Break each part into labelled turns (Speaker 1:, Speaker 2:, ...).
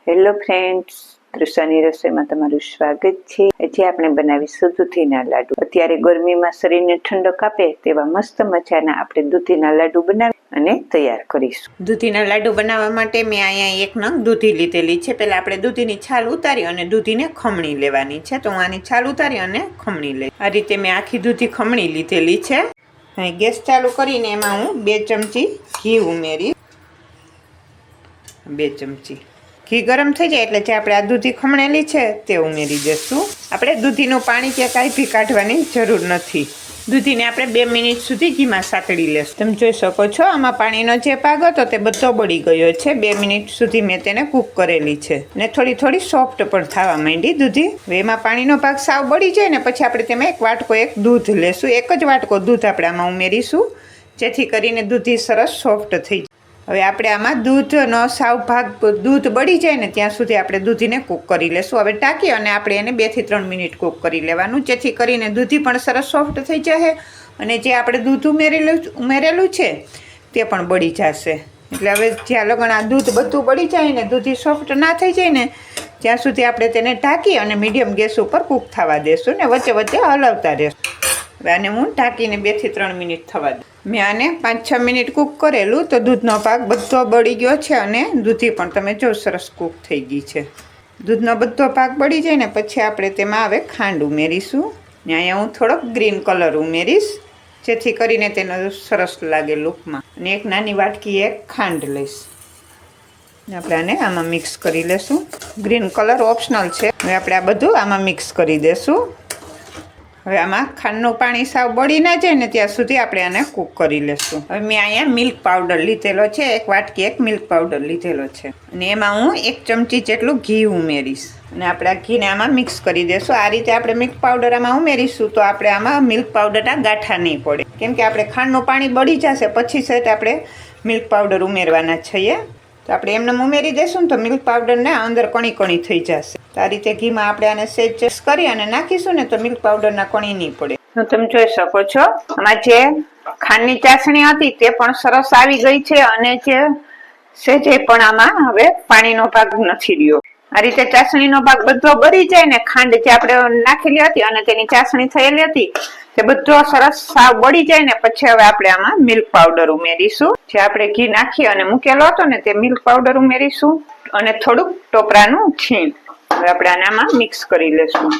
Speaker 1: Hello friends, તૃષાની રસોઈમાં તમારું સ્વાગત છે। આજે આપણે બનાવીશું દૂધીના લાડુ। અત્યારે ગરમીમાં શરીરને ઠંડક આપે તેવા મસ્ત મજાના આપણે દૂધીના લાડુ બનાવી અને તૈયાર કરીશું। દૂધીના લાડુ બનાવવા માટે મેં અહીંયા એક નંગ દૂધી લીધેલી છે। પહેલા આપણે દૂધીની છાલ ઉતારી અને દૂધીને ખમણી લેવાની છે। તો હું આની છાલ ઉતારી અને ખમણી લઈ આ રીતે મેં આખી દૂધી ખમણી લીધેલી છે। અહીં ગેસ ચાલુ કરીને એમાં હું 2 ચમચી ઘી ઉમેરી 2 ચમચી ઘી ગરમ થઈ જાય એટલે જે આપણે આ દૂધી ખમણેલી છે તે ઉમેરી દઈશું। આપણે દૂધીનું પાણી કે કાંઈ ભી કાઢવાની જરૂર નથી। દૂધીને આપણે 2 મિનિટ સુધી ઘીમાં સાતળી લેશું। તમે જોઈ શકો છો આમાં પાણીનો જે ભાગ હતો તે બધો બળી ગયો છે। 2 મિનિટ સુધી મેં તેને કૂક કરેલી છે ને થોડી સોફ્ટ પણ થવા માંડી દૂધી। હવે એમાં પાણીનો ભાગ સાવ બળી જાય ને પછી આપણે તેમાં એક વાટકો દૂધ લેશું। એક જ વાટકો દૂધ આપણે આમાં ઉમેરીશું જેથી કરીને દૂધી સરસ સોફ્ટ થઈ જાય। હવે આપણે આમાં દૂધનો સાવ ભાગ દૂધ બળી જાય ને ત્યાં સુધી આપણે દૂધીને કૂક કરી લેશું। હવે ટાંકી અને આપણે એને 2 થી 3 મિનિટ કૂક કરી લેવાનું જેથી કરીને દૂધી પણ સરસ સોફ્ટ થઈ જશે અને જે આપણે દૂધ ઉમેરેલું છે તે પણ બળી જશે। એટલે હવે જ્યાં લગન આ દૂધ બધું બળી જાય ને દૂધી સોફ્ટ ના થઈ જાય ને ત્યાં સુધી આપણે તેને ઢાંકી અને મીડિયમ ગેસ ઉપર કૂક થવા દેશું ને વચ્ચે વચ્ચે હલાવતા રહેશું। હવે આને હું ઢાંકીને 2 થી 3 મિનિટ થવા દઉં। મેં આને 5-6 મિનિટ કૂક કરેલું તો દૂધનો ભાગ બધો બળી ગયો છે અને દૂધી પણ તમે જો સરસ કૂક થઈ ગઈ છે। દૂધનો બધો ભાગ બળી જાય ને પછી આપણે તેમાં હવે ખાંડ ઉમેરીશું ને અહીંયા હું થોડોક ગ્રીન કલર ઉમેરીશ જેથી કરીને તેનો સરસ લાગે લુકમાં। અને એક નાની વાટકી ખાંડ લઈશ આપણે આને આમાં મિક્સ કરી લેશું। ગ્રીન કલર ઓપ્શનલ છે। હવે આપણે આ બધું આમાં મિક્સ કરી દેશું। હવે આમાં ખાંડનું પાણી સાવ બળી ના જાય ને ત્યાં સુધી આપણે આને કૂક કરી લેશું। હવે મેં અહીંયા મિલ્ક પાવડર લીધેલો છે। એક વાટકી મિલ્ક પાવડર લીધેલો છે અને એમાં હું 1 ચમચી જેટલું ઘી ઉમેરીશ અને આપણે આ ઘીને આમાં મિક્સ કરી દેશું। આ રીતે આપણે મિલ્ક પાવડર આમાં ઉમેરીશું તો આપણે આમાં મિલ્ક પાવડરના ગાંઠા નહીં પડે કેમ કે આપણે ખાંડનું પાણી બળી જશે પછી સેટ આપણે મિલ્ક પાવડર ઉમેરવાના છીએ। તો આપણે એમને ઉમેરી દઈશું ને તો મિલ્ક પાવડરને અંદર કણી કણી થઈ જશે। તો આ રીતે ઘીમાં આપણે આને સેજ કરી અને નાખીશું ને તો મિલ્ક પાવડરના કણી નહીં પડે। તો તમે જોઈ શકો છો આમાં જે ખાંડની ચાસણી હતી તે પણ સરસ આવી ગઈ છે અને જે સેજે પણ આમાં હવે પાણીનો ભાગ નથી રહ્યો। આ રીતે ચાસણીનો ભાગ બધો બળી જાય ને ખાંડ જે આપણે નાખેલી હતી અને તેની ચાસણી થયેલી હતી તે બધો સરસ સાવ બળી જાય ને પછી હવે આપણે આમાં મિલ્ક પાવડર ઉમેરીશું। જે આપણે ઘી નાખી અને મૂકેલો હતો ને તે મિલ્ક પાવડર ઉમેરીશું અને થોડુંક ટોપરાનું છીણ। હવે આપણે આનામાં મિક્સ કરી લેશું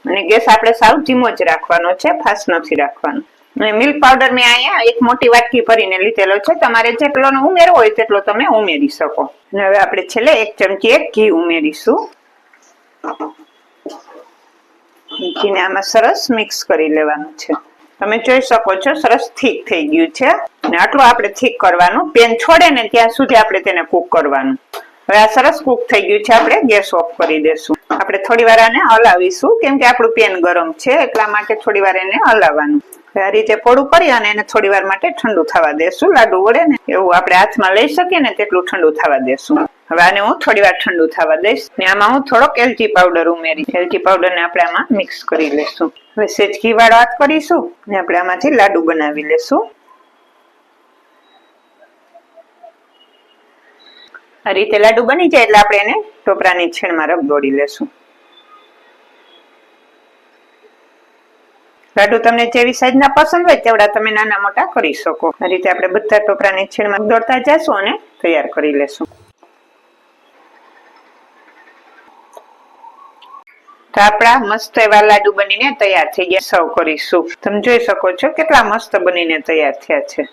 Speaker 1: અને ગેસ આપણે સાવ ધીમો જ રાખવાનો છે, ફાસ્ટ નથી રાખવાનો। અને મિલ્ક પાવડર મેં અહીંયા એક મોટી વાટકી ભરીને લીધેલો છે। તમારે જેટલો ઉમેરવો હોય તેટલો તમે ઉમેરી શકો। અને હવે આપણે છેલ્લે 1 ચમચી ઘી ઉમેરીશું। ઘીને આમાં સરસ મિક્સ કરી લેવાનું છે। તમે જોઈ શકો છો સરસ થીક થઈ ગયું છે અને આટલું આપણે થીક કરવાનું। પેન છોડે ને ત્યાં સુધી આપણે તેને કૂક કરવાનું। હવે આ સરસ કૂક થઈ ગયું છે। આપણે ગેસ ઓફ કરી દેશું। આપણે થોડી વાર આને હલાવીશું કેમ કે આપણું પેન ગરમ છે એટલા માટે થોડી વાર એને હલાવવાનું। આ રીતે પોળું કરી અને એને થોડી વાર માટે ઠંડુ થવા દેશું। લાડુ વળે ને એવું આપણે હાથમાં લઈ શકીએ ને તેટલું ઠંડુ થવા દેશું। હવે આને હું થોડી વાર ઠંડુ થવા દઈશ ને આમાં હું થોડોક એલચી પાવડર ઉમેરી એલચી પાવડર ને આપણે આમાં મિક્સ કરી લેશું। હવે સેજ ઘી વાળો હાથ કરીશું ને આપણે આમાંથી લાડુ બનાવી લેશું। આ રીતે લાડુ બની જાય એટલે આપણે એને ટોપરાની છીણમાં રગદોળી લેશું। લાડુ તમને જેવી સાઈઝના પસંદ હોય તેવડા તમે નાના મોટા કરી શકો। આ રીતે આપણે બધા ટોપરાની છીણમાં દોડતા જશું અને તૈયાર કરી લેશું। તો આપણા મસ્ત એવા લાડુ બનીને તૈયાર થઈ ગયા। સર્વ કરીશું। તમે જોઈ શકો છો કેટલા મસ્ત બનીને તૈયાર થયા છે।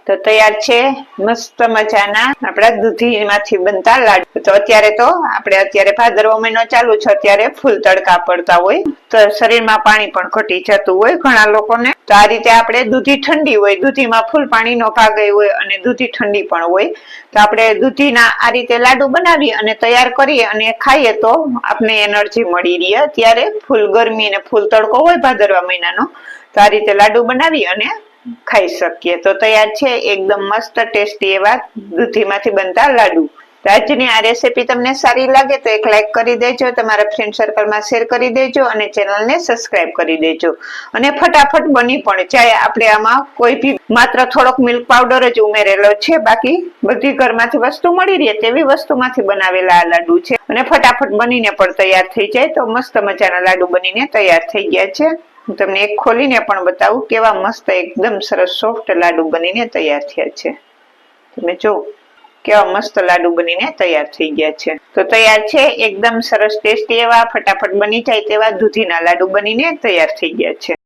Speaker 1: તો તૈયાર છે મસ્ત મજાના આપણા દૂધીમાંથી બનતા લાડુ। તો અત્યારે ભાદરવો મહિનો ચાલુ છે, અત્યારે ફૂલ તડકા પડતા હોય તો શરીરમાં પાણી પણ ઘટી જતું હોય ઘણા લોકોને। તો આ રીતે આપણે દૂધી ઠંડી હોય, દૂધીમાં ફૂલ પાણીનો ભાગ હોય અને દૂધી ઠંડી પણ હોય તો આપણે દૂધીના આ રીતે લાડુ બનાવી અને તૈયાર કરીએ અને ખાઈએ તો આપણે એનર્જી મળી રહે। ત્યારે ફૂલ ગરમી અને ફૂલ તડકો હોય ભાદરવા મહિનાનો તો આ રીતે લાડુ બનાવી અને ખાઈ શકીએ। તો તૈયાર છે એકદમ મસ્ત ટેસ્ટી એવા દૂધીમાંથી બનતા લાડુ। તો આજની આ રેસીપી તમને સારી લાગે તો એક લાઈક કરી દેજો, તમારા ફ્રેન્ડ સર્કલમાં શેર કરી દેજો અને ચેનલને સબસ્ક્રાઇબ કરી દેજો. અને ફટાફટ બની પણ જાય. આપણે આમાં કોઈ બી માત્ર થોડોક મિલ્ક પાવડર જ ઉમેરેલો છે, બાકી બધી ઘરમાંથી વસ્તુ મળી રહે તેવી વસ્તુમાંથી બનાવેલા આ લાડુ છે અને ફટાફટ બનીને પણ તૈયાર થઈ જાય. તો મસ્ત મજાના લાડુ બનીને તૈયાર થઈ ગયા છે. હું તમને એક ખોલીને પણ બતાવું કેવા મસ્ત એકદમ સરસ સોફ્ટ લાડુ બનીને તૈયાર થયા છે. તમે જો કેવા મસ્ત લાડુ બનીને તૈયાર થઈ ગયા છે. તો તૈયાર છે એકદમ સરસ ટેસ્ટી એવા ફટાફટ બની જાય તેવા દૂધીના લાડુ બનીને તૈયાર થઈ ગયા છે.